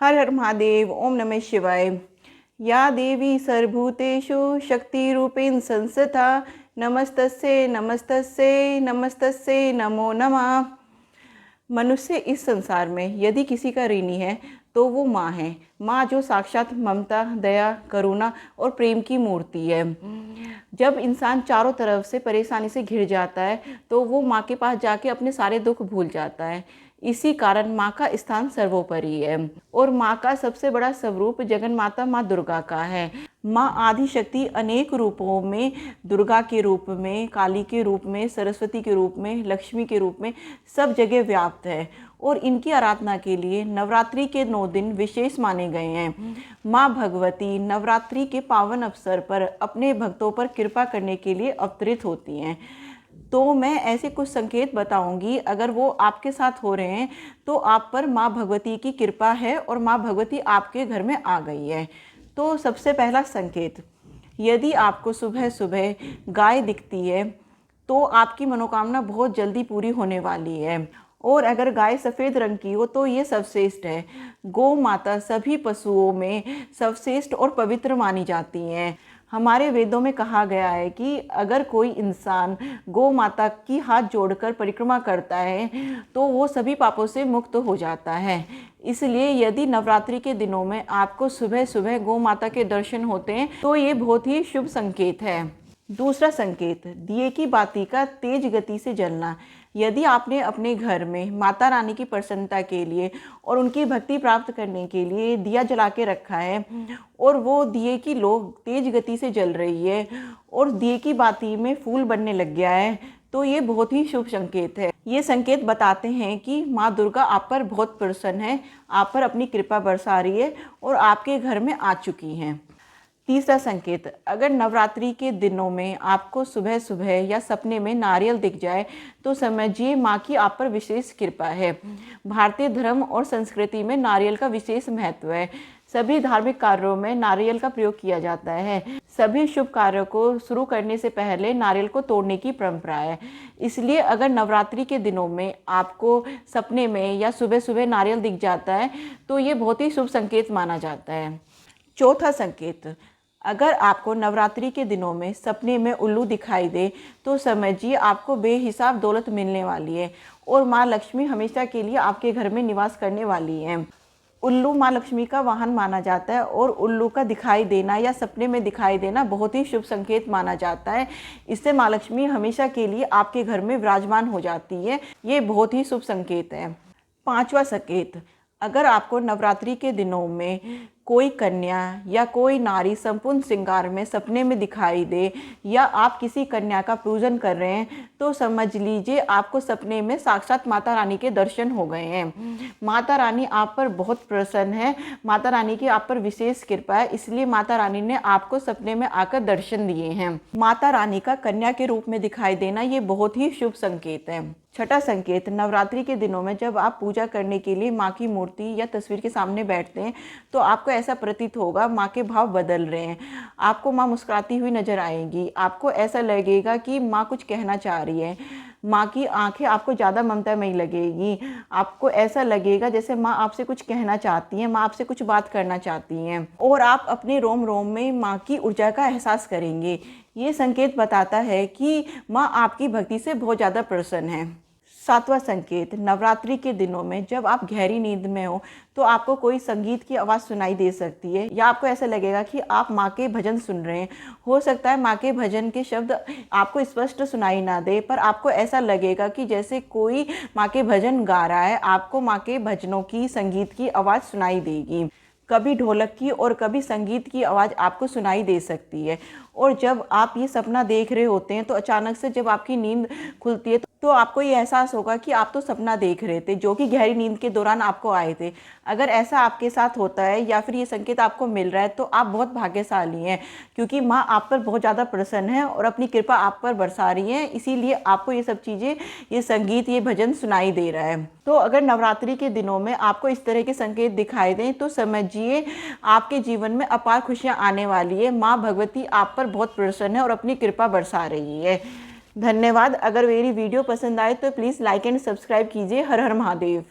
हर हर महादेव। ओम नमः शिवाय। या देवी सर्वभूतेषु शक्तिरूपेण संस्थिता नमस्तस्यै नमस्तस्यै नमस्तस्यै नमो नमः। मनुष्य इस संसार में यदि किसी का ऋणी है तो वो माँ है। माँ जो साक्षात ममता, दया, करुणा और प्रेम की मूर्ति है। जब इंसान चारों तरफ से परेशानी से घिर जाता है तो वो माँ के पास जाके अपने सारे दुख भूल जाता है। इसी कारण माँ का स्थान सर्वोपरि है और माँ का सबसे बड़ा स्वरूप जगन माता माँ दुर्गा का है। माँ आदिशक्ति अनेक रूपों में, दुर्गा के रूप में, काली के रूप में, सरस्वती के रूप में, लक्ष्मी के रूप में सब जगह व्याप्त है और इनकी आराधना के लिए नवरात्रि के 9 दिन विशेष माने गए हैं। माँ भगवती नवरात्रि के पावन अवसर पर अपने भक्तों पर कृपा करने के लिए अवतरित होती हैं। तो मैं ऐसे कुछ संकेत बताऊंगी, अगर वो आपके साथ हो रहे हैं तो आप पर माँ भगवती की कृपा है और माँ भगवती आपके घर में आ गई है। तो सबसे पहला संकेत, यदि आपको सुबह सुबह गाय दिखती है तो आपकी मनोकामना बहुत जल्दी पूरी होने वाली है। और अगर गाय सफ़ेद रंग की हो तो ये सर्वश्रेष्ठ है। गौ माता सभी पशुओं में सर्वश्रेष्ठ और पवित्र मानी जाती हैं। हमारे वेदों में कहा गया है कि अगर कोई इंसान गौ माता की हाथ जोड़कर परिक्रमा करता है तो वो सभी पापों से मुक्त हो जाता है। इसलिए यदि नवरात्रि के दिनों में आपको सुबह सुबह गौ माता के दर्शन होते हैं तो ये बहुत ही शुभ संकेत है। दूसरा संकेत, दिए की बाती का तेज गति से जलना। यदि आपने अपने घर में माता रानी की प्रसन्नता के लिए और उनकी भक्ति प्राप्त करने के लिए दिया जला के रखा है और वो दिए की लौ तेज गति से जल रही है और दिए की बाती में फूल बनने लग गया है तो ये बहुत ही शुभ संकेत है। ये संकेत बताते हैं कि माँ दुर्गा आप पर बहुत प्रसन्न है, आप पर अपनी कृपा बरसा रही है और आपके घर में आ चुकी हैं। तीसरा संकेत, अगर नवरात्रि के दिनों में आपको सुबह सुबह या सपने में नारियल दिख जाए तो समझिए माँ की आप पर विशेष कृपा है। भारतीय धर्म और संस्कृति में नारियल का विशेष महत्व है। सभी धार्मिक कार्यों में नारियल का प्रयोग किया जाता है। सभी शुभ कार्यों को शुरू करने से पहले नारियल को तोड़ने की परंपरा है। इसलिए अगर नवरात्रि के दिनों में आपको सपने में या सुबह सुबह नारियल दिख जाता है तो ये बहुत ही शुभ संकेत माना जाता है। चौथा संकेत, अगर आपको नवरात्रि के दिनों में सपने में उल्लू दिखाई दे तो समझिए आपको बेहिसाब दौलत मिलने वाली है और माँ लक्ष्मी हमेशा के लिए आपके घर में निवास करने वाली है। उल्लू माँ लक्ष्मी का वाहन माना जाता है और उल्लू का दिखाई देना या सपने में दिखाई देना बहुत ही शुभ संकेत माना जाता है। इससे माँ लक्ष्मी हमेशा के लिए आपके घर में विराजमान हो जाती है। ये बहुत ही शुभ संकेत है। पांचवा संकेत, अगर आपको नवरात्रि के दिनों में कोई कन्या या कोई नारी संपूर्ण श्रृंगार में सपने में दिखाई दे या आप किसी कन्या का पूजन कर रहे हैं तो समझ लीजिए आपको सपने में साक्षात माता रानी के दर्शन हो गए हैं। माता रानी आप पर बहुत प्रसन्न है, माता रानी की आप पर विशेष कृपा है, इसलिए माता रानी ने आपको सपने में आकर दर्शन दिए हैं। माता रानी का कन्या के रूप में दिखाई देना ये बहुत ही शुभ संकेत है। छठा संकेत, नवरात्रि के दिनों में जब आप पूजा करने के लिए माँ की मूर्ति या तस्वीर के सामने बैठते हैं तो आपको ऐसा प्रतीत होगा माँ के भाव बदल रहे हैं। आपको माँ मुस्कुराती हुई नजर आएंगी। आपको ऐसा लगेगा कि माँ कुछ कहना चाह रही है। माँ की आंखें आपको ज़्यादा ममतामयी लगेगी। आपको ऐसा लगेगा जैसे माँ आपसे कुछ कहना चाहती हैं, माँ आपसे कुछ बात करना चाहती हैं और आप अपने रोम रोम में माँ की ऊर्जा का एहसास करेंगे। ये संकेत बताता है कि माँ आपकी भक्ति से बहुत ज़्यादा प्रसन्न है। सातवां संकेत, नवरात्रि के दिनों में जब आप गहरी नींद में हो तो आपको कोई संगीत की आवाज़ सुनाई दे सकती है या आपको ऐसा लगेगा कि आप माँ के भजन सुन रहे हैं। हो सकता है माँ के भजन के शब्द आपको स्पष्ट सुनाई ना दे पर आपको ऐसा लगेगा कि जैसे कोई माँ के भजन गा रहा है। आपको माँ के भजनों की, संगीत की आवाज़ सुनाई देगी। कभी ढोलक की और कभी संगीत की आवाज़ आपको सुनाई दे सकती है। और जब आप ये सपना देख रहे होते हैं तो अचानक से जब आपकी नींद खुलती है तो आपको ये एहसास होगा कि आप तो सपना देख रहे थे जो कि गहरी नींद के दौरान आपको आए थे। अगर ऐसा आपके साथ होता है या फिर ये संकेत आपको मिल रहा है तो आप बहुत भाग्यशाली हैं, क्योंकि माँ आप पर बहुत ज़्यादा प्रसन्न है और अपनी कृपा आप पर बरसा रही है। इसीलिए आपको ये सब चीज़ें, ये संगीत, ये भजन सुनाई दे रहा है। तो अगर नवरात्रि के दिनों में आपको इस तरह के संकेत दिखाई दें तो समझिए आपके जीवन में अपार खुशियाँ आने वाली है। माँ भगवती आप पर बहुत प्रसन्न है और अपनी कृपा बरसा रही है। धन्यवाद। अगर मेरी वीडियो पसंद आए तो प्लीज़ लाइक एंड सब्सक्राइब कीजिए। हर हर महादेव।